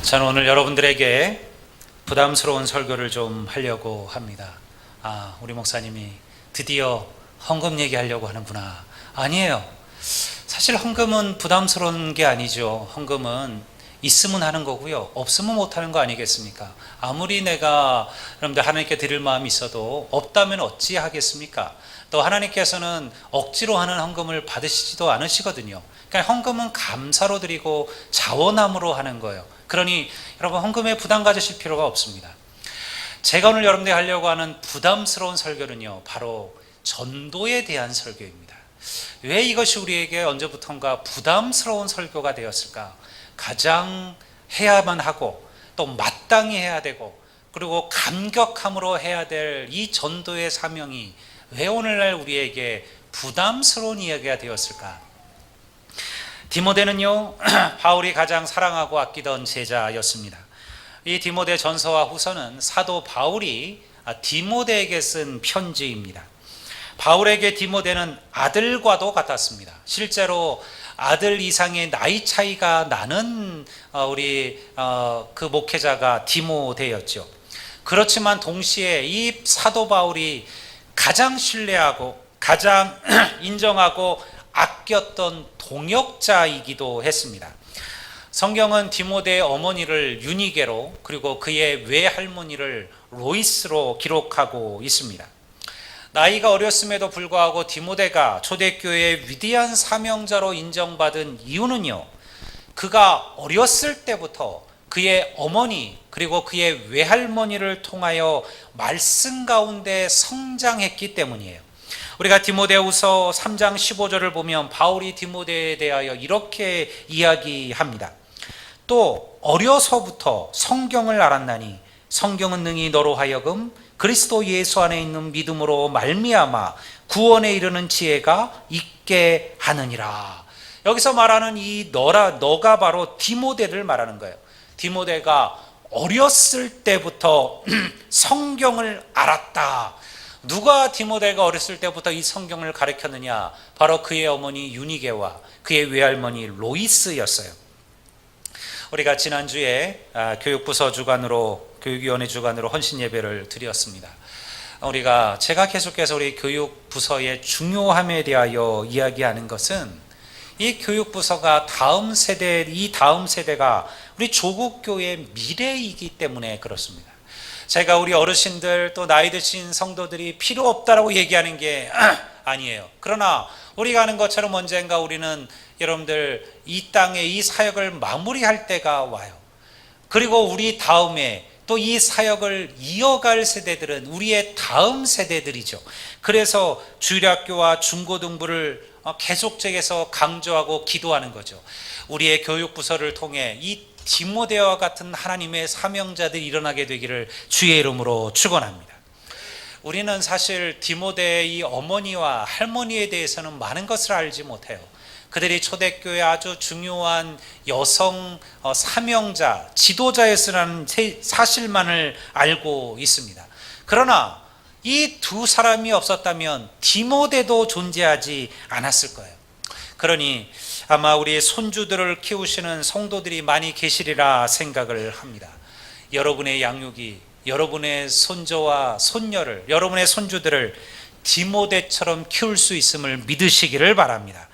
저는 오늘 여러분들에게 부담스러운 설교를 좀 하려고 합니다. 우리 목사님이 드디어 헌금 얘기하려고 하는구나. 아니에요. 사실 헌금은 부담스러운 게 아니죠. 헌금은 있으면 하는 거고요, 없으면 못 하는 거 아니겠습니까? 아무리 내가 여러분들 하나님께 드릴 마음이 있어도 없다면 어찌 하겠습니까? 또 하나님께서는 억지로 하는 헌금을 받으시지도 않으시거든요. 그러니까 헌금은 감사로 드리고 자원함으로 하는 거예요. 그러니 여러분, 헌금에 부담 가지실 필요가 없습니다. 제가 오늘 여러분들이 하려고 하는 부담스러운 설교는요, 바로 전도에 대한 설교입니다. 왜 이것이 우리에게 언제부턴가 부담스러운 설교가 되었을까? 가장 해야만 하고 또 마땅히 해야 되고 그리고 감격함으로 해야 될 이 전도의 사명이 왜 오늘날 우리에게 부담스러운 이야기가 되었을까? 디모데는요, 바울이 가장 사랑하고 아끼던 제자였습니다. 이 디모데 전서와 후서는 사도 바울이 디모데에게 쓴 편지입니다. 바울에게 디모데는 아들과도 같았습니다. 실제로 아들 이상의 나이 차이가 나는 그 목회자가 디모데였죠. 그렇지만 동시에 이 사도 바울이 가장 신뢰하고 가장 인정하고 아꼈던 동역자이기도 했습니다. 성경은 디모데의 어머니를 유니게로 그리고 그의 외할머니를 로이스로 기록하고 있습니다. 나이가 어렸음에도 불구하고 디모데가 초대교회의 위대한 사명자로 인정받은 이유는요, 그가 어렸을 때부터 그의 어머니 그리고 그의 외할머니를 통하여 말씀 가운데 성장했기 때문이에요. 우리가 디모데후서 3장 15절을 보면 바울이 디모데에 대하여 이렇게 이야기합니다. 또 어려서부터 성경을 알았나니 성경은 능히 너로 하여금 그리스도 예수 안에 있는 믿음으로 말미암아 구원에 이르는 지혜가 있게 하느니라. 여기서 말하는 이 너가 바로 디모데를 말하는 거예요. 디모데가 어렸을 때부터 성경을 알았다. 누가 디모데가 어렸을 때부터 이 성경을 가르쳤느냐? 바로 그의 어머니 유니게와 그의 외할머니 로이스였어요. 우리가 지난주에 교육부서 주관으로 교육위원회 주관으로 헌신 예배를 드렸습니다. 제가 계속해서 우리 교육부서의 중요함에 대하여 이야기하는 것은 이 교육부서가 이 다음 세대가 우리 조국교회의 미래이기 때문에 그렇습니다. 제가 우리 어르신들 또 나이 드신 성도들이 필요 없다라고 얘기하는 게 아니에요. 그러나 우리가 아는 것처럼 언젠가 우리는 여러분들 이 땅에 이 사역을 마무리할 때가 와요. 그리고 우리 다음에 또 이 사역을 이어갈 세대들은 우리의 다음 세대들이죠. 그래서 주일학교와 중고등부를 계속적에서 강조하고 기도하는 거죠. 우리의 교육부서를 통해 이 디모데와 같은 하나님의 사명자들이 일어나게 되기를 주의 이름으로 축원합니다. 우리는 사실 디모데의 이 어머니와 할머니에 대해서는 많은 것을 알지 못해요. 그들이 초대교회 아주 중요한 여성 사명자, 지도자였으라는 사실만을 알고 있습니다. 그러나 이 두 사람이 없었다면 디모데도 존재하지 않았을 거예요. 그러니 아마 우리 손주들을 키우시는 성도들이 많이 계시리라 생각을 합니다. 여러분의 양육이 여러분의 손자와 손녀를, 여러분의 손주들을 디모데처럼 키울 수 있음을 믿으시기를 바랍니다.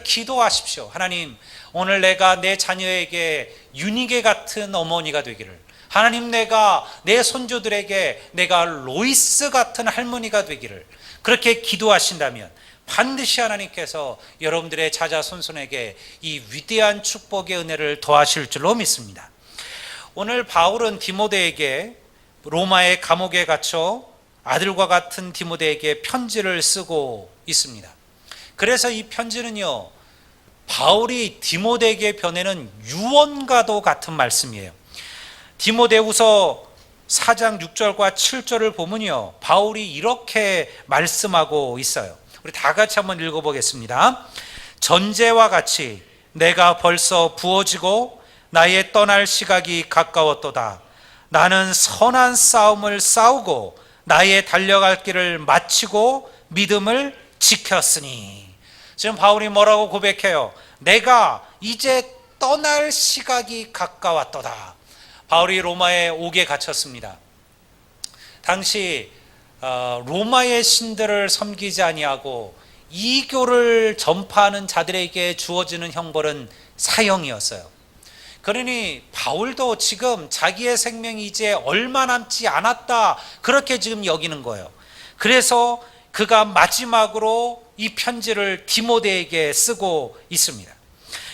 기도하십시오. 하나님, 오늘 내가 내 자녀에게 유니게 같은 어머니가 되기를, 하나님, 내가 내 손주들에게 내가 로이스 같은 할머니가 되기를, 그렇게 기도하신다면 반드시 하나님께서 여러분들의 자자손손에게 이 위대한 축복의 은혜를 더하실 줄로 믿습니다. 오늘 바울은 디모데에게 로마의 감옥에 갇혀 아들과 같은 디모데에게 편지를 쓰고 있습니다. 그래서 이 편지는요, 바울이 디모데에게 보내는 유언과도 같은 말씀이에요. 디모데후서 4장 6절과 7절을 보면요, 바울이 이렇게 말씀하고 있어요. 우리 다 같이 한번 읽어보겠습니다. 전제와 같이 내가 벌써 부어지고 나의 떠날 시각이 가까웠도다. 나는 선한 싸움을 싸우고 나의 달려갈 길을 마치고 믿음을 지켰으니. 지금 바울이 뭐라고 고백해요? 내가 이제 떠날 시각이 가까웠도다. 바울이 로마에 옥에 갇혔습니다. 당시 로마의 신들을 섬기지 아니하고 이교를 전파하는 자들에게 주어지는 형벌은 사형이었어요. 그러니 바울도 지금 자기의 생명이 이제 얼마 남지 않았다, 그렇게 지금 여기는 거예요. 그래서 그가 마지막으로 이 편지를 디모데에게 쓰고 있습니다.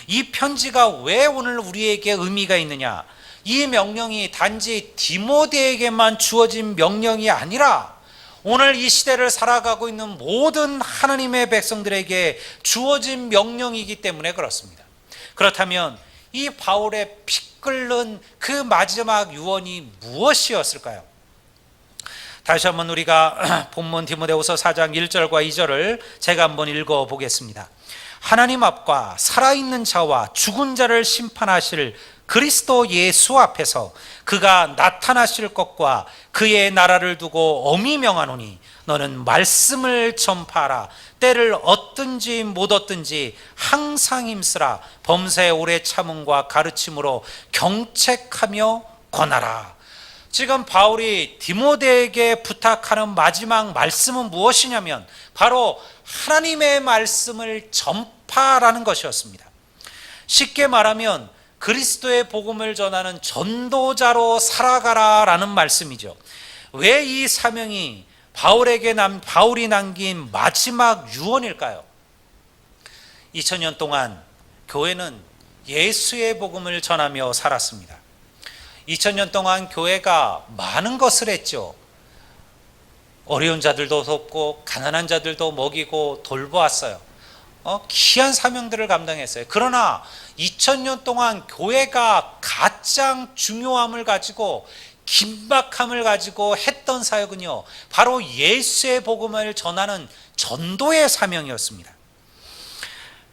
이 편지가 왜 오늘 우리에게 의미가 있느냐? 이 명령이 단지 디모데에게만 주어진 명령이 아니라 오늘 이 시대를 살아가고 있는 모든 하나님의 백성들에게 주어진 명령이기 때문에 그렇습니다. 그렇다면 이 바울의 피 끓는 그 마지막 유언이 무엇이었을까요? 다시 한번 우리가 본문 디모데후서 4장 1절과 2절을 제가 한번 읽어보겠습니다. 하나님 앞과 살아있는 자와 죽은 자를 심판하실 그리스도 예수 앞에서 그가 나타나실 것과 그의 나라를 두고 엄히 명하노니 너는 말씀을 전파하라. 때를 얻든지 못 얻든지 항상 힘쓰라. 범사에 오래 참음과 가르침으로 경책하며 권하라. 지금 바울이 디모데에게 부탁하는 마지막 말씀은 무엇이냐면 바로 하나님의 말씀을 전파하라는 것이었습니다. 쉽게 말하면 그리스도의 복음을 전하는 전도자로 살아가라라는 말씀이죠. 왜 이 사명이 바울이 남긴 마지막 유언일까요? 2000년 동안 교회는 예수의 복음을 전하며 살았습니다. 2000년 동안 교회가 많은 것을 했죠. 어려운 자들도 돕고 가난한 자들도 먹이고 돌보았어요. 귀한 사명들을 감당했어요. 그러나 2000년 동안 교회가 가장 중요함을 가지고 긴박함을 가지고 했던 사역은요, 바로 예수의 복음을 전하는 전도의 사명이었습니다.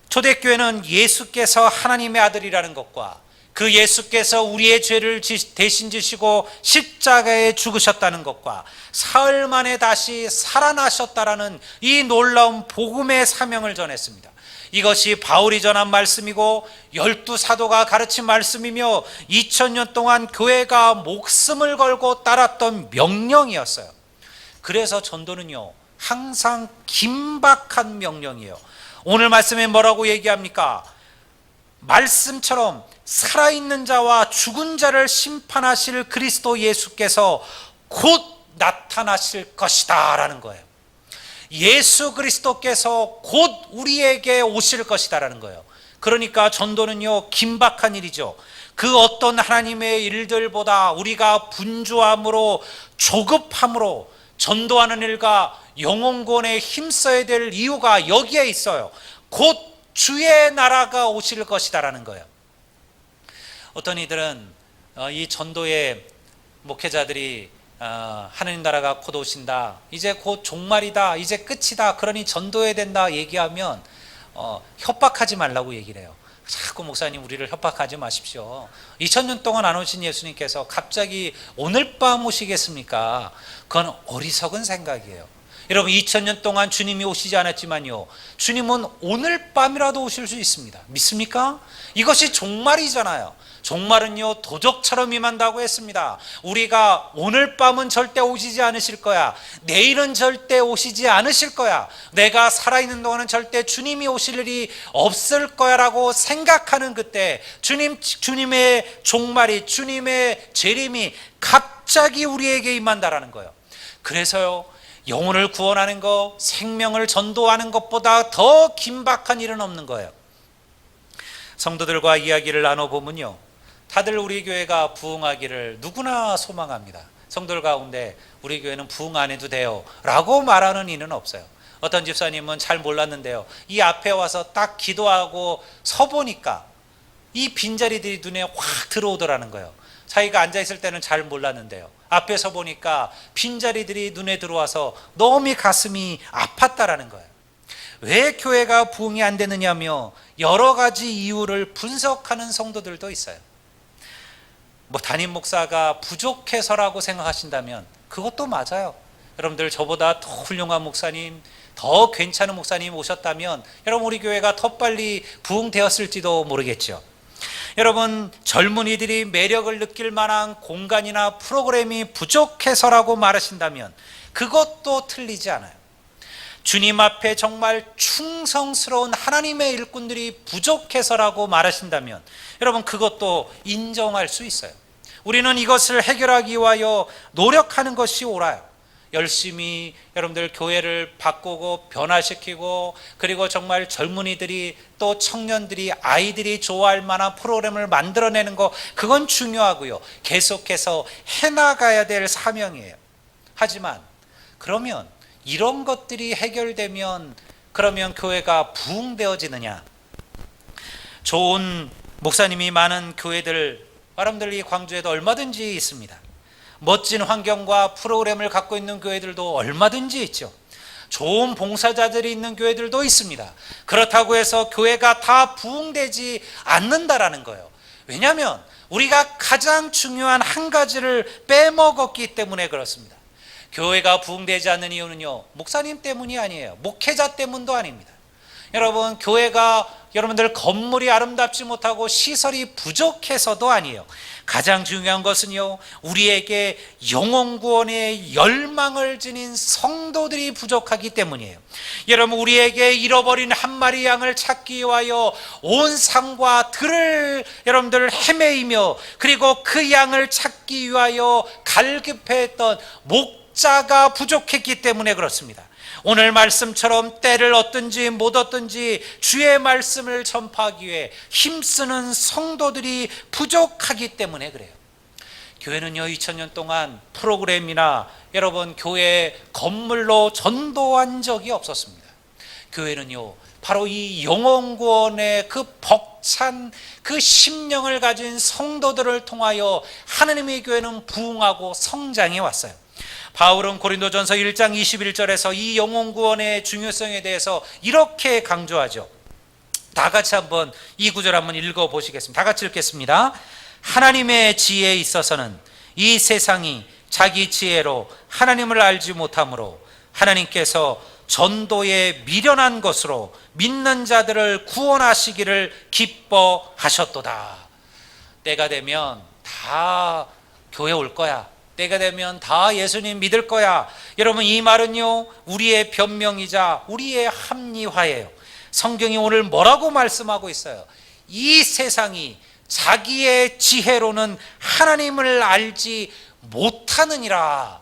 초대교회는 예수께서 하나님의 아들이라는 것과 그 예수께서 우리의 죄를 대신 지시고 십자가에 죽으셨다는 것과 사흘 만에 다시 살아나셨다라는 이 놀라운 복음의 사명을 전했습니다. 이것이 바울이 전한 말씀이고 12사도가 가르친 말씀이며 2000년 동안 교회가 목숨을 걸고 따랐던 명령이었어요. 그래서 전도는요, 항상 긴박한 명령이에요. 오늘 말씀에 뭐라고 얘기합니까? 말씀처럼 살아있는 자와 죽은 자를 심판하실 그리스도 예수께서 곧 나타나실 것이다 라는 거예요. 예수 그리스도께서 곧 우리에게 오실 것이다라는 거예요. 그러니까 전도는요, 긴박한 일이죠. 그 어떤 하나님의 일들보다 우리가 분주함으로 조급함으로 전도하는 일과 영혼구원에 힘써야 될 이유가 여기에 있어요. 곧 주의 나라가 오실 것이다라는 거예요. 어떤 이들은 이 전도의 목회자들이 하나님 나라가 곧 오신다, 이제 곧 종말이다, 이제 끝이다, 그러니 전도해야 된다 얘기하면 협박하지 말라고 얘기를 해요. 자꾸 목사님 우리를 협박하지 마십시오. 2000년 동안 안 오신 예수님께서 갑자기 오늘 밤 오시겠습니까? 그건 어리석은 생각이에요. 여러분, 2000년 동안 주님이 오시지 않았지만요, 주님은 오늘 밤이라도 오실 수 있습니다. 믿습니까? 이것이 종말이잖아요. 종말은요, 도적처럼 임한다고 했습니다. 우리가 오늘 밤은 절대 오시지 않으실 거야, 내일은 절대 오시지 않으실 거야, 내가 살아있는 동안은 절대 주님이 오실 일이 없을 거야 라고 생각하는 그때 주님의 종말이, 주님의 재림이 갑자기 우리에게 임한다라는 거예요. 그래서요, 영혼을 구원하는 것, 생명을 전도하는 것보다 더 긴박한 일은 없는 거예요. 성도들과 이야기를 나눠보면요, 다들 우리 교회가 부흥하기를 누구나 소망합니다. 성도들 가운데 우리 교회는 부흥 안 해도 돼요 라고 말하는 이는 없어요. 어떤 집사님은 잘 몰랐는데요, 이 앞에 와서 딱 기도하고 서보니까 이 빈자리들이 눈에 확 들어오더라는 거예요. 자기가 앉아있을 때는 잘 몰랐는데요, 앞에 서보니까 빈자리들이 눈에 들어와서 너무 가슴이 아팠다라는 거예요. 왜 교회가 부흥이 안 되느냐며 여러 가지 이유를 분석하는 성도들도 있어요. 담임 목사가 부족해서라고 생각하신다면 그것도 맞아요. 여러분들, 저보다 더 훌륭한 목사님, 더 괜찮은 목사님 오셨다면 여러분, 우리 교회가 더 빨리 부흥되었을지도 모르겠죠. 여러분, 젊은이들이 매력을 느낄 만한 공간이나 프로그램이 부족해서라고 말하신다면 그것도 틀리지 않아요. 주님 앞에 정말 충성스러운 하나님의 일꾼들이 부족해서라고 말하신다면 여러분, 그것도 인정할 수 있어요. 우리는 이것을 해결하기 위하여 노력하는 것이 옳아요. 열심히 여러분들 교회를 바꾸고 변화시키고, 그리고 정말 젊은이들이 또 청년들이, 아이들이 좋아할 만한 프로그램을 만들어내는 거, 그건 중요하고요. 계속해서 해나가야 될 사명이에요. 하지만 그러면 이런 것들이 해결되면 그러면 교회가 부흥되어지느냐? 좋은 목사님이 많은 교회들, 여러분들 이 광주에도 얼마든지 있습니다. 멋진 환경과 프로그램을 갖고 있는 교회들도 얼마든지 있죠. 좋은 봉사자들이 있는 교회들도 있습니다. 그렇다고 해서 교회가 다 부흥되지 않는다라는 거예요. 왜냐하면 우리가 가장 중요한 한 가지를 빼먹었기 때문에 그렇습니다. 교회가 부흥되지 않는 이유는요, 목사님 때문이 아니에요. 목회자 때문도 아닙니다. 여러분, 교회가 여러분들 건물이 아름답지 못하고 시설이 부족해서도 아니에요. 가장 중요한 것은요, 우리에게 영혼 구원의 열망을 지닌 성도들이 부족하기 때문이에요. 여러분, 우리에게 잃어버린 한 마리 양을 찾기 위하여 온 산과 들을 여러분들 헤매이며, 그리고 그 양을 찾기 위하여 갈급했던 목자가 부족했기 때문에 그렇습니다. 오늘 말씀처럼 때를 얻든지 못 얻든지 주의 말씀을 전파하기 위해 힘쓰는 성도들이 부족하기 때문에 그래요. 교회는요, 2000년 동안 프로그램이나 여러분 교회 건물로 전도한 적이 없었습니다. 교회는요, 바로 이 영혼 구원의 그 벅찬 그 심령을 가진 성도들을 통하여 하나님의 교회는 부흥하고 성장해 왔어요. 바울은 고린도전서 1장 21절에서 이 영혼 구원의 중요성에 대해서 이렇게 강조하죠. 다 같이 한번 이 구절 한번 읽어보시겠습니다. 다 같이 읽겠습니다. 하나님의 지혜에 있어서는 이 세상이 자기 지혜로 하나님을 알지 못하므로 하나님께서 전도에 미련한 것으로 믿는 자들을 구원하시기를 기뻐하셨도다. 때가 되면 다 교회 올 거야. 때가 되면 다 예수님 믿을 거야. 여러분, 이 말은요, 우리의 변명이자 우리의 합리화예요. 성경이 오늘 뭐라고 말씀하고 있어요? 이 세상이 자기의 지혜로는 하나님을 알지 못하느니라.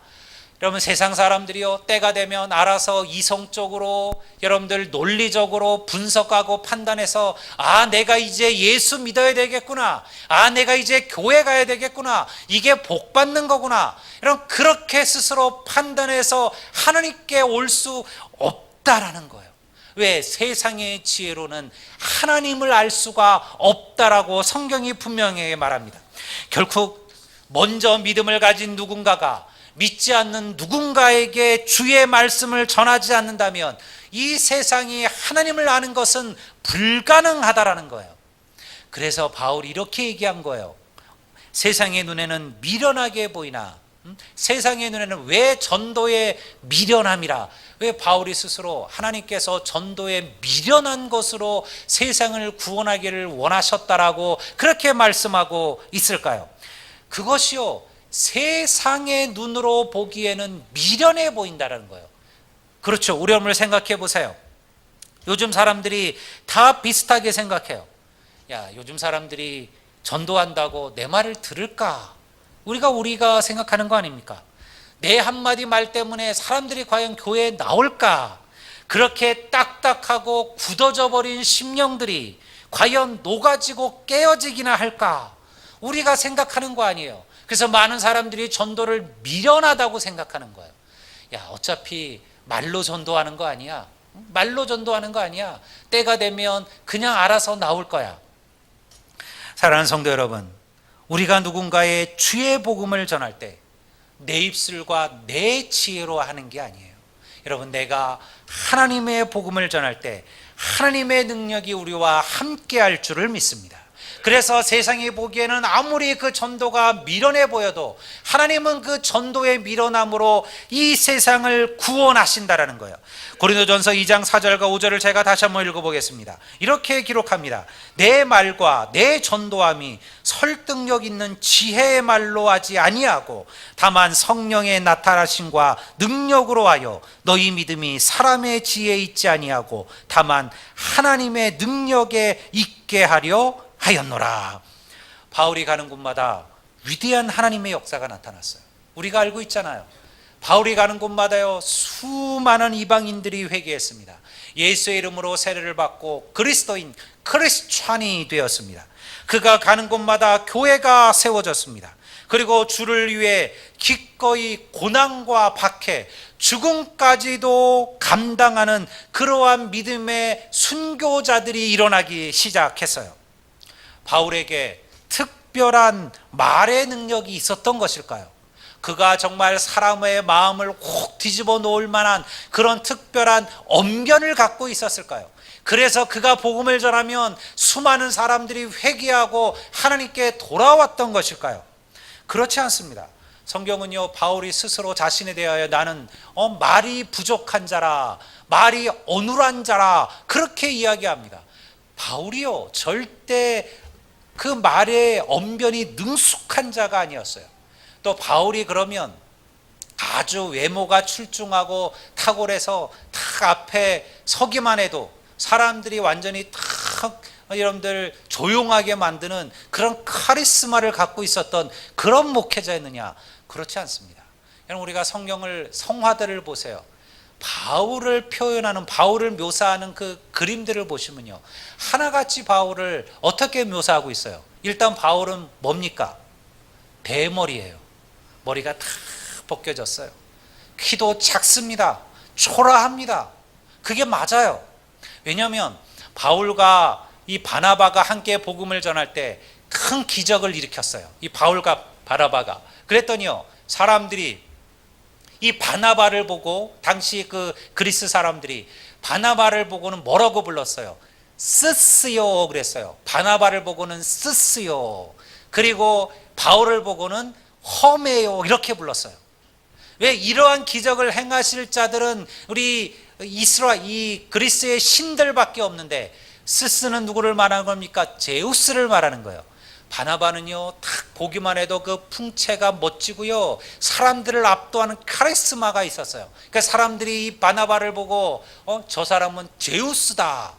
여러분, 세상 사람들이요, 때가 되면 알아서 이성적으로 여러분들 논리적으로 분석하고 판단해서, 아, 내가 이제 예수 믿어야 되겠구나, 아, 내가 이제 교회 가야 되겠구나, 이게 복 받는 거구나, 여러분, 그렇게 스스로 판단해서 하나님께 올 수 없다라는 거예요. 왜? 세상의 지혜로는 하나님을 알 수가 없다라고 성경이 분명하게 말합니다. 결국 먼저 믿음을 가진 누군가가 믿지 않는 누군가에게 주의 말씀을 전하지 않는다면 이 세상이 하나님을 아는 것은 불가능하다라는 거예요. 그래서 바울이 이렇게 얘기한 거예요. 세상의 눈에는 미련하게 보이나, 세상의 눈에는 왜 전도에 미련함이라. 왜 바울이 스스로 하나님께서 전도에 미련한 것으로 세상을 구원하기를 원하셨다라고 그렇게 말씀하고 있을까요? 그것이요, 세상의 눈으로 보기에는 미련해 보인다는 거예요. 그렇죠. 우리 여러분을 생각해 보세요. 요즘 사람들이 다 비슷하게 생각해요. 야, 요즘 사람들이 전도한다고 내 말을 들을까? 우리가 생각하는 거 아닙니까? 내 한마디 말 때문에 사람들이 과연 교회에 나올까? 그렇게 딱딱하고 굳어져 버린 심령들이 과연 녹아지고 깨어지기나 할까? 우리가 생각하는 거 아니에요. 그래서 많은 사람들이 전도를 미련하다고 생각하는 거예요. 야, 어차피 말로 전도하는 거 아니야. 말로 전도하는 거 아니야. 때가 되면 그냥 알아서 나올 거야. 사랑하는 성도 여러분, 우리가 누군가의 주의 복음을 전할 때 내 입술과 내 지혜로 하는 게 아니에요. 여러분, 내가 하나님의 복음을 전할 때 하나님의 능력이 우리와 함께 할 줄을 믿습니다. 그래서 세상이 보기에는 아무리 그 전도가 미련해 보여도 하나님은 그 전도의 미련함으로 이 세상을 구원하신다라는 거예요. 고린도전서 2장 4절과 5절을 제가 다시 한번 읽어보겠습니다. 이렇게 기록합니다. 내 말과 내 전도함이 설득력 있는 지혜의 말로 하지 아니하고 다만 성령의 나타나심과 능력으로 하여 너희 믿음이 사람의 지혜에 있지 아니하고 다만 하나님의 능력에 있게 하려 하였노라. 바울이 가는 곳마다 위대한 하나님의 역사가 나타났어요. 우리가 알고 있잖아요. 바울이 가는 곳마다요 수많은 이방인들이 회개했습니다. 예수의 이름으로 세례를 받고 그리스도인 크리스찬이 되었습니다. 그가 가는 곳마다 교회가 세워졌습니다. 그리고 주를 위해 기꺼이 고난과 박해, 죽음까지도 감당하는 그러한 믿음의 순교자들이 일어나기 시작했어요. 바울에게 특별한 말의 능력이 있었던 것일까요? 그가 정말 사람의 마음을 확 뒤집어 놓을 만한 그런 특별한 언변을 갖고 있었을까요? 그래서 그가 복음을 전하면 수많은 사람들이 회개하고 하나님께 돌아왔던 것일까요? 그렇지 않습니다. 성경은요 바울이 스스로 자신에 대하여 나는 말이 부족한 자라, 말이 어눌한 자라 그렇게 이야기합니다. 바울이요 절대 그 말의 언변이 능숙한 자가 아니었어요. 또 바울이 그러면 아주 외모가 출중하고 탁월해서 탁 앞에 서기만 해도 사람들이 완전히 탁 여러분들 조용하게 만드는 그런 카리스마를 갖고 있었던 그런 목회자였느냐? 그렇지 않습니다. 여러분 우리가 성화들을 보세요. 바울을 표현하는, 바울을 묘사하는 그 그림들을 보시면요 하나같이 바울을 어떻게 묘사하고 있어요? 일단 바울은 뭡니까? 대머리예요. 머리가 다 벗겨졌어요. 키도 작습니다. 초라합니다. 그게 맞아요. 왜냐하면 바울과 이 바나바가 함께 복음을 전할 때 큰 기적을 일으켰어요. 이 바울과 바나바가. 그랬더니요 사람들이 이 바나바를 보고, 당시 그 그리스 사람들이 바나바를 보고는 뭐라고 불렀어요? 스스요 그랬어요. 바나바를 보고는 스스요. 그리고 바울을 보고는 험해요 이렇게 불렀어요. 왜? 이러한 기적을 행하실 자들은 우리 이 그리스의 신들밖에 없는데 스스는 누구를 말하는 겁니까? 제우스를 말하는 거예요. 바나바는요 딱 보기만 해도 그 풍채가 멋지고요 사람들을 압도하는 카리스마가 있었어요. 그러니까 사람들이 이 바나바를 보고 저 사람은 제우스다.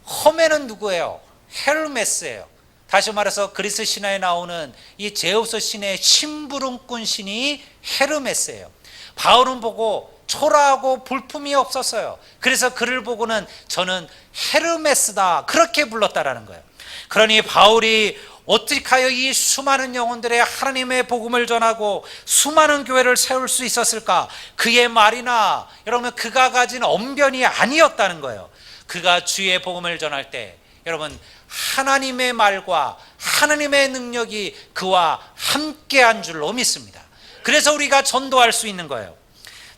험해는 누구예요? 헤르메스예요. 다시 말해서 그리스 신화에 나오는 이 제우스 신의 심부름꾼 신이 헤르메스예요. 바울은 보고 초라하고 볼품이 없었어요. 그래서 그를 보고는 저는 헤르메스다 그렇게 불렀다라는 거예요. 그러니 바울이 어떻게 하여 이 수많은 영혼들의 하나님의 복음을 전하고 수많은 교회를 세울 수 있었을까? 그의 말이나 여러분 그가 가진 언변이 아니었다는 거예요. 그가 주의 복음을 전할 때 여러분 하나님의 말과 하나님의 능력이 그와 함께한 줄로 믿습니다. 그래서 우리가 전도할 수 있는 거예요.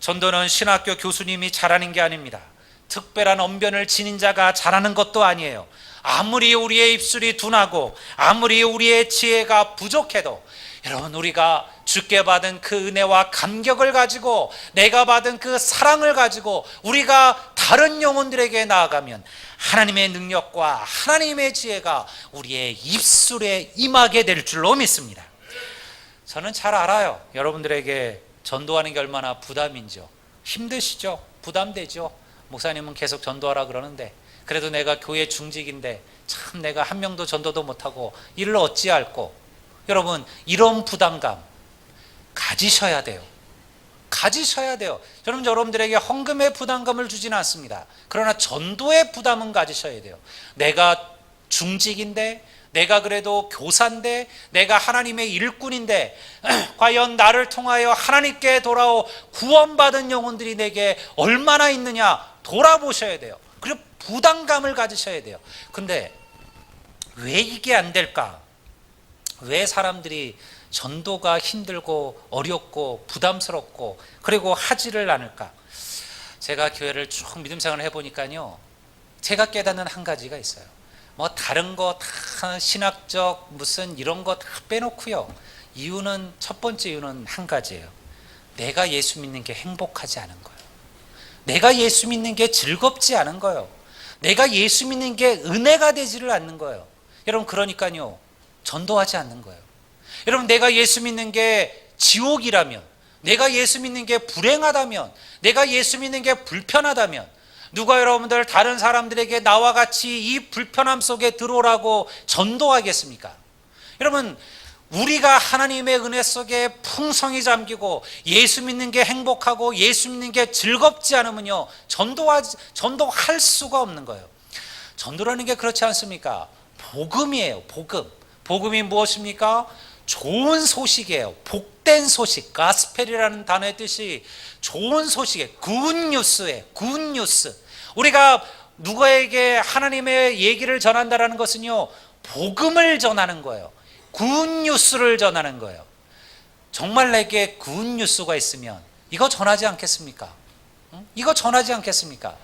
전도는 신학교 교수님이 잘하는 게 아닙니다. 특별한 언변을 지닌 자가 잘하는 것도 아니에요. 아무리 우리의 입술이 둔하고 아무리 우리의 지혜가 부족해도 여러분 우리가 주께 받은 그 은혜와 감격을 가지고 내가 받은 그 사랑을 가지고 우리가 다른 영혼들에게 나아가면 하나님의 능력과 하나님의 지혜가 우리의 입술에 임하게 될 줄로 믿습니다. 저는 잘 알아요. 여러분들에게 전도하는 게 얼마나 부담인지요. 힘드시죠? 부담되죠? 목사님은 계속 전도하라 그러는데 그래도 내가 교회 중직인데 참 내가 한 명도 전도도 못하고 이를 어찌할꼬. 여러분 이런 부담감 가지셔야 돼요. 가지셔야 돼요. 저는 여러분들에게 헌금의 부담감을 주지는 않습니다. 그러나 전도의 부담은 가지셔야 돼요. 내가 중직인데 내가 그래도 교사인데 내가 하나님의 일꾼인데 과연 나를 통하여 하나님께 돌아오 구원받은 영혼들이 내게 얼마나 있느냐 돌아보셔야 돼요. 그리고 부담감을 가지셔야 돼요. 근데 왜 이게 안 될까? 왜 사람들이 전도가 힘들고 어렵고 부담스럽고 그리고 하지를 않을까? 제가 교회를 쭉 믿음 생활을 해보니까요 제가 깨닫는 한 가지가 있어요. 뭐 다른 거 다 신학적 무슨 이런 거 다 빼놓고요. 이유는 첫 번째 이유는 한 가지예요. 내가 예수 믿는 게 행복하지 않은 거예요. 내가 예수 믿는 게 즐겁지 않은 거예요. 내가 예수 믿는 게 은혜가 되지를 않는 거예요. 여러분 그러니까요. 전도하지 않는 거예요. 여러분 내가 예수 믿는 게 지옥이라면, 내가 예수 믿는 게 불행하다면, 내가 예수 믿는 게 불편하다면 누가 여러분들 다른 사람들에게 나와 같이 이 불편함 속에 들어오라고 전도하겠습니까? 여러분 우리가 하나님의 은혜 속에 풍성히 잠기고 예수 믿는 게 행복하고 예수 믿는 게 즐겁지 않으면요 전도할 수가 없는 거예요. 전도라는 게 그렇지 않습니까? 복음이에요. 복음이 무엇입니까? 좋은 소식이에요. 복된 소식. 가스펠이라는 단어의 뜻이 좋은 소식이에요. 굿뉴스예요. 굿뉴스. 우리가 누구에게 하나님의 얘기를 전한다는 것은요 복음을 전하는 거예요. 굿뉴스를 전하는 거예요. 정말 내게 굿뉴스가 있으면 이거 전하지 않겠습니까? 이거 전하지 않겠습니까?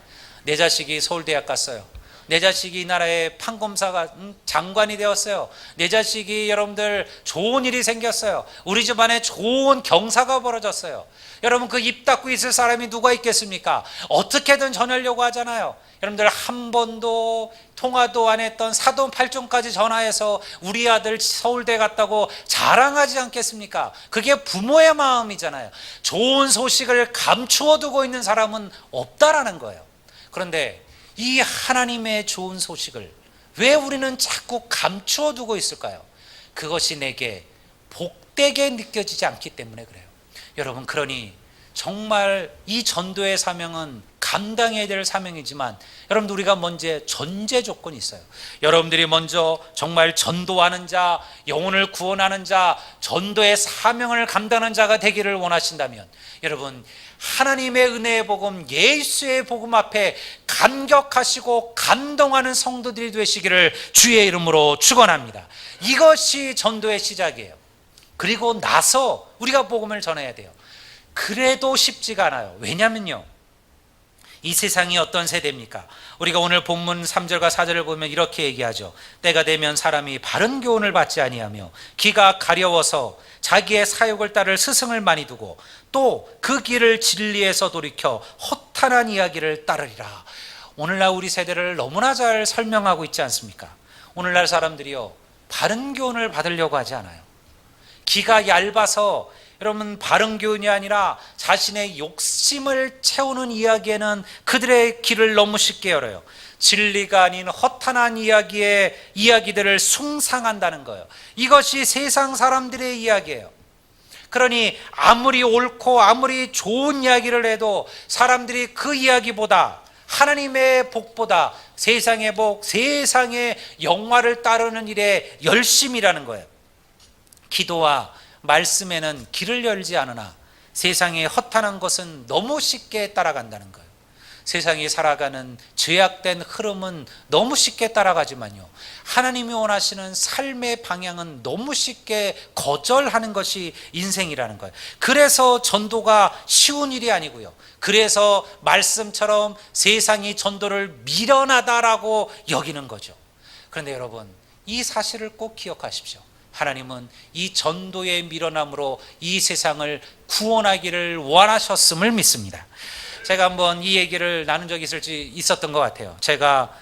내 자식이 서울대학 갔어요. 내 자식이 이 나라의 판검사가 장관이 되었어요. 내 자식이 여러분들 좋은 일이 생겼어요. 우리 집안에 좋은 경사가 벌어졌어요. 여러분 그 입 닫고 있을 사람이 누가 있겠습니까? 어떻게든 전하려고 하잖아요. 여러분들 한 번도 통화도 안 했던 사돈 팔촌까지 전화해서 우리 아들 서울대 갔다고 자랑하지 않겠습니까? 그게 부모의 마음이잖아요. 좋은 소식을 감추어 두고 있는 사람은 없다라는 거예요. 그런데 이 하나님의 좋은 소식을 왜 우리는 자꾸 감추어 두고 있을까요? 그것이 내게 복되게 느껴지지 않기 때문에 그래요. 여러분 그러니 정말 이 전도의 사명은 감당해야 될 사명이지만 여러분들 우리가 먼저 전제 조건이 있어요. 여러분들이 먼저 정말 전도하는 자, 영혼을 구원하는 자, 전도의 사명을 감당하는 자가 되기를 원하신다면 여러분 하나님의 은혜의 복음, 예수의 복음 앞에 감격하시고 감동하는 성도들이 되시기를 주의 이름으로 축원합니다. 이것이 전도의 시작이에요. 그리고 나서 우리가 복음을 전해야 돼요. 그래도 쉽지가 않아요. 왜냐면요 이 세상이 어떤 세대입니까? 우리가 오늘 본문 3절과 4절을 보면 이렇게 얘기하죠. 때가 되면 사람이 바른 교훈을 받지 아니하며 귀가 가려워서 자기의 사욕을 따를 스승을 많이 두고 또 그 길을 진리에서 돌이켜 허탄한 이야기를 따르리라. 오늘날 우리 세대를 너무나 잘 설명하고 있지 않습니까? 오늘날 사람들이요 바른 교훈을 받으려고 하지 않아요. 귀가 얇아서 여러분 바른 교훈이 아니라 자신의 욕심을 채우는 이야기에는 그들의 길을 너무 쉽게 열어요. 진리가 아닌 허탄한 이야기들을 숭상한다는 거예요. 이것이 세상 사람들의 이야기예요. 그러니 아무리 옳고 아무리 좋은 이야기를 해도 사람들이 그 이야기보다 하나님의 복보다 세상의 복, 세상의 영화를 따르는 일에 열심이라는 거예요. 기도와 말씀에는 길을 열지 않으나 세상의 허탄한 것은 너무 쉽게 따라간다는 거예요. 세상이 살아가는 죄악된 흐름은 너무 쉽게 따라가지만요 하나님이 원하시는 삶의 방향은 너무 쉽게 거절하는 것이 인생이라는 거예요. 그래서 전도가 쉬운 일이 아니고요 그래서 말씀처럼 세상이 전도를 미련하다라고 여기는 거죠. 그런데 여러분 이 사실을 꼭 기억하십시오. 하나님은 이 전도의 미련함으로 이 세상을 구원하기를 원하셨음을 믿습니다. 제가 한번 이 얘기를 나눈 적이 있었던 것 같아요. 제가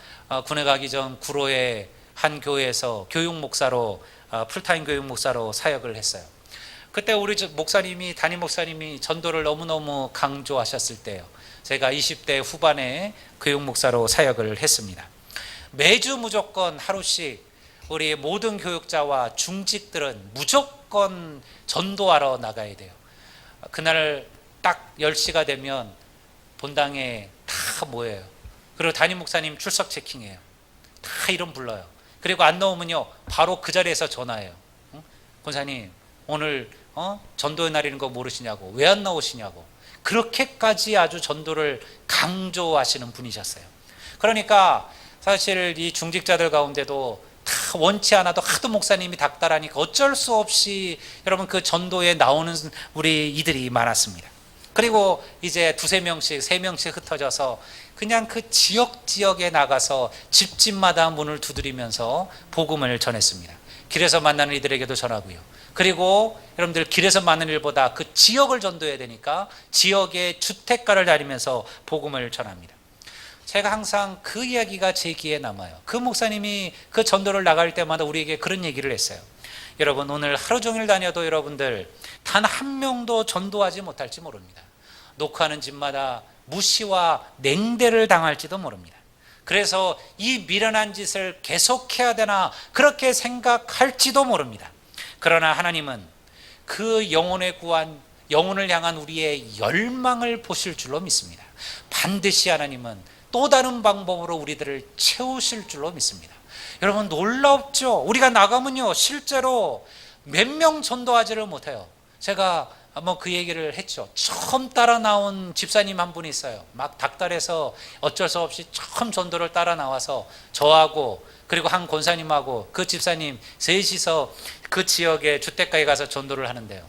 군에 가기 전 구로의 한 교회에서 교육 목사로 풀타임 교육 목사로 사역을 했어요. 그때 우리 목사님이 담임 목사님이 전도를 너무너무 강조하셨을 때요. 제가 20대 후반에 교육 목사로 사역을 했습니다. 매주 무조건 하루씩 우리 모든 교육자와 중직들은 무조건 전도하러 나가야 돼요. 그날 딱 10시가 되면 본당에 다 모여요. 그리고 담임 목사님 출석 체킹해요. 다 이름 불러요. 그리고 안 나오면요 바로 그 자리에서 전화해요. 권사님 오늘 전도의 날이는 거 모르시냐고, 왜 안 나오시냐고. 그렇게까지 아주 전도를 강조하시는 분이셨어요. 그러니까 사실 이 중직자들 가운데도 다 원치 않아도 하도 목사님이 닥달하니까 어쩔 수 없이 여러분 그 전도에 나오는 우리 이들이 많았습니다. 그리고 이제 두세 명씩 세 명씩 흩어져서 그냥 그 지역에 나가서 집집마다 문을 두드리면서 복음을 전했습니다. 길에서 만나는 이들에게도 전하고요. 그리고 여러분들 길에서 만나는 일보다 그 지역을 전도해야 되니까 지역의 주택가를 다니면서 복음을 전합니다. 제가 항상 그 이야기가 제 귀에 남아요. 그 목사님이 그 전도를 나갈 때마다 우리에게 그런 얘기를 했어요. 여러분, 오늘 하루 종일 다녀도 여러분들 단 한 명도 전도하지 못할지 모릅니다. 녹화하는 집마다 무시와 냉대를 당할지도 모릅니다. 그래서 이 미련한 짓을 계속해야 되나 그렇게 생각할지도 모릅니다. 그러나 하나님은 그 영혼을 향한 우리의 열망을 보실 줄로 믿습니다. 반드시 하나님은 또 다른 방법으로 우리들을 채우실 줄로 믿습니다. 여러분, 놀랍죠? 우리가 나가면요 실제로 몇 명 전도하지를 못해요. 제가 한번 그 얘기를 했죠. 처음 따라 나온 집사님 한 분이 있어요. 막 닥달해서 어쩔 수 없이 처음 전도를 따라 나와서 저하고 그리고 한 권사님하고 그 집사님 셋이서 그 지역의 주택가에 가서 전도를 하는데요,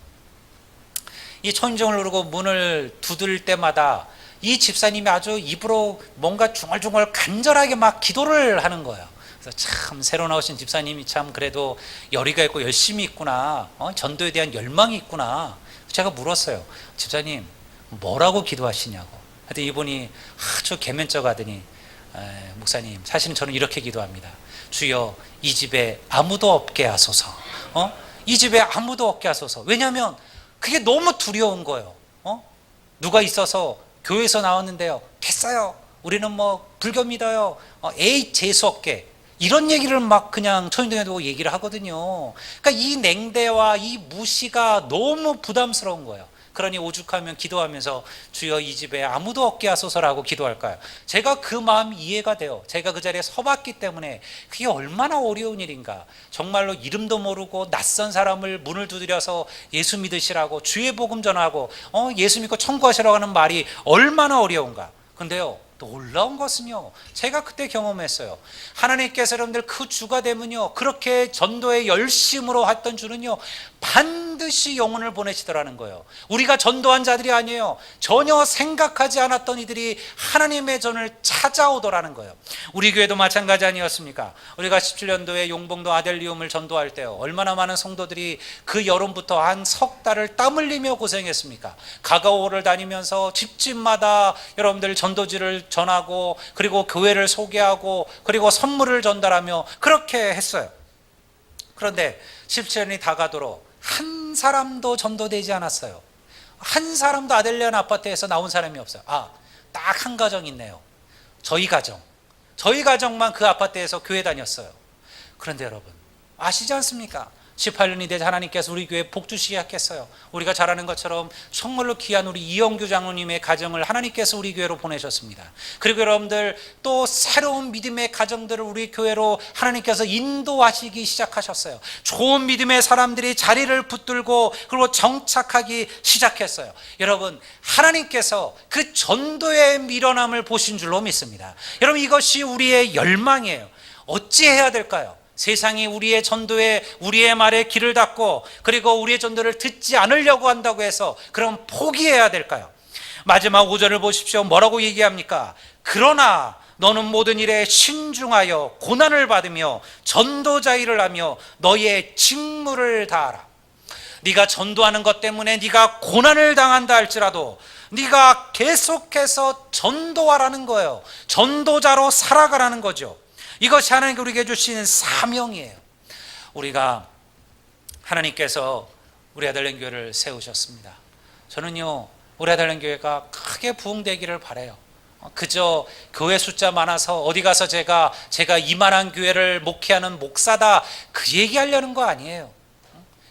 이 초인종을 누르고 문을 두들 때마다 이 집사님이 아주 입으로 뭔가 중얼중얼 간절하게 막 기도를 하는 거예요. 그래서 참 새로 나오신 집사님이 참 그래도 열의가 있고 열심히 있구나, 전도에 대한 열망이 있구나. 제가 물었어요. 집사님 뭐라고 기도하시냐고. 하여튼 이분이 아주 개면쩍 하더니 목사님 사실은 저는 이렇게 기도합니다. 주여 이 집에 아무도 없게 하소서. 이 집에 아무도 없게 하소서. 왜냐하면 그게 너무 두려운 거예요. 누가 있어서 교회에서 나왔는데요, 됐어요, 우리는 뭐 불교 믿어요, 에이 재수 없게, 이런 얘기를 막 그냥 초인종에 두고 얘기를 하거든요. 그러니까 이 냉대와 이 무시가 너무 부담스러운 거예요. 그러니 오죽하면 기도하면서 주여 이 집에 아무도 없게 하소서라고 기도할까요? 제가 그 마음이 이해가 돼요. 제가 그 자리에 서봤기 때문에 그게 얼마나 어려운 일인가. 정말로 이름도 모르고 낯선 사람을 문을 두드려서 예수 믿으시라고, 주의 복음 전하고 예수 믿고 천국하시라고 하는 말이 얼마나 어려운가. 근데요, 놀라운 것은요, 제가 그때 경험했어요. 하나님께서 여러분들 그 주가 되면요, 그렇게 전도의 열심으로 했던 주는요 반드시 영혼을 보내시더라는 거예요. 우리가 전도한 자들이 아니에요. 전혀 생각하지 않았던 이들이 하나님의 전을 찾아오더라는 거예요. 우리 교회도 마찬가지 아니었습니까? 우리가 17년도에 용봉도 아델리움을 전도할 때요, 얼마나 많은 성도들이 그 여름부터 한 석 달을 땀 흘리며 고생했습니까? 가가오를 다니면서 집집마다 여러분들 전도지를 전하고 그리고 교회를 소개하고 그리고 선물을 전달하며 그렇게 했어요. 그런데 17년이 다가도록 한 사람도 전도되지 않았어요. 한 사람도 아델리안 아파트에서 나온 사람이 없어요. 딱 한 가정 있네요. 저희 가정만 그 아파트에서 교회 다녔어요. 그런데 여러분 아시지 않습니까? 18년이 되자 하나님께서 우리 교회에 복 주시기 시작했어요. 우리가 잘 아는 것처럼 정말로 귀한 우리 이영규 장로님의 가정을 하나님께서 우리 교회로 보내셨습니다. 그리고 여러분들 또 새로운 믿음의 가정들을 우리 교회로 하나님께서 인도하시기 시작하셨어요. 좋은 믿음의 사람들이 자리를 붙들고 그리고 정착하기 시작했어요. 여러분, 하나님께서 그 전도의 미련함을 보신 줄로 믿습니다. 여러분, 이것이 우리의 열망이에요. 어찌해야 될까요? 세상이 우리의 전도에, 우리의 말에 귀를 닫고 그리고 우리의 전도를 듣지 않으려고 한다고 해서 그럼 포기해야 될까요? 마지막 5절을 보십시오. 뭐라고 얘기합니까? 그러나 너는 모든 일에 신중하여 고난을 받으며 전도자 일을 하며 너의 직무를 다하라. 네가 전도하는 것 때문에 네가 고난을 당한다 할지라도 네가 계속해서 전도하라는 거예요. 전도자로 살아가라는 거죠. 이것이 하나님께 우리에게 주신 사명이에요. 우리가 하나님께서 우리 아들랭 교회를 세우셨습니다. 저는요, 우리 아들랭 교회가 크게 부흥되기를 바라요. 그저 교회 숫자 많아서 어디 가서 제가 이만한 교회를 목회하는 목사다 그 얘기하려는 거 아니에요.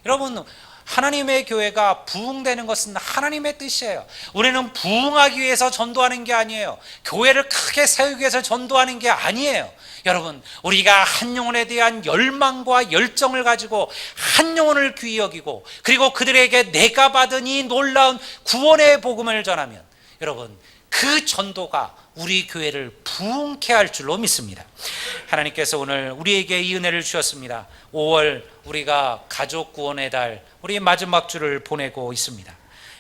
여러분, 하나님의 교회가 부흥되는 것은 하나님의 뜻이에요. 우리는 부흥하기 위해서 전도하는 게 아니에요. 교회를 크게 세우기 위해서 전도하는 게 아니에요. 여러분, 우리가 한 영혼에 대한 열망과 열정을 가지고 한 영혼을 귀히 여기고 그리고 그들에게 내가 받은 이 놀라운 구원의 복음을 전하면 여러분, 그 전도가 우리 교회를 부흥케 할 줄로 믿습니다. 하나님께서 오늘 우리에게 이 은혜를 주셨습니다. 5월 우리가 가족 구원의 달, 우리 마지막 주를 보내고 있습니다.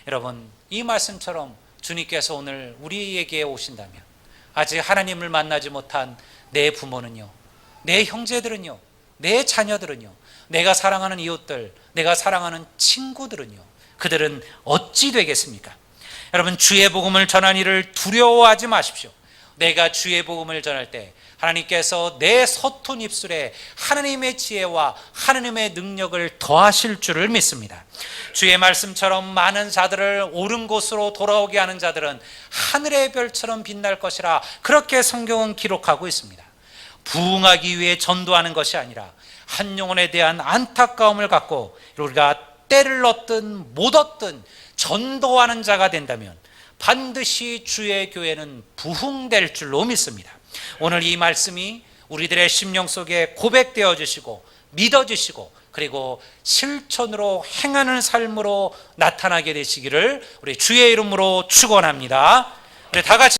여러분, 이 말씀처럼 주님께서 오늘 우리에게 오신다면 아직 하나님을 만나지 못한 내 부모는요, 내 형제들은요, 내 자녀들은요, 내가 사랑하는 이웃들, 내가 사랑하는 친구들은요, 그들은 어찌 되겠습니까? 여러분, 주의 복음을 전한 이를 두려워하지 마십시오. 내가 주의 복음을 전할 때 하나님께서 내 서툰 입술에 하나님의 지혜와 하나님의 능력을 더하실 줄을 믿습니다. 주의 말씀처럼 많은 자들을 옳은 곳으로 돌아오게 하는 자들은 하늘의 별처럼 빛날 것이라, 그렇게 성경은 기록하고 있습니다. 부흥하기 위해 전도하는 것이 아니라 한 영혼에 대한 안타까움을 갖고 우리가 때를 얻든 못 얻든 전도하는 자가 된다면 반드시 주의 교회는 부흥될 줄로 믿습니다. 오늘 이 말씀이 우리들의 심령 속에 고백되어 주시고 믿어지시고 그리고 실천으로 행하는 삶으로 나타나게 되시기를 우리 주의 이름으로 축원합니다. 우리 다 같이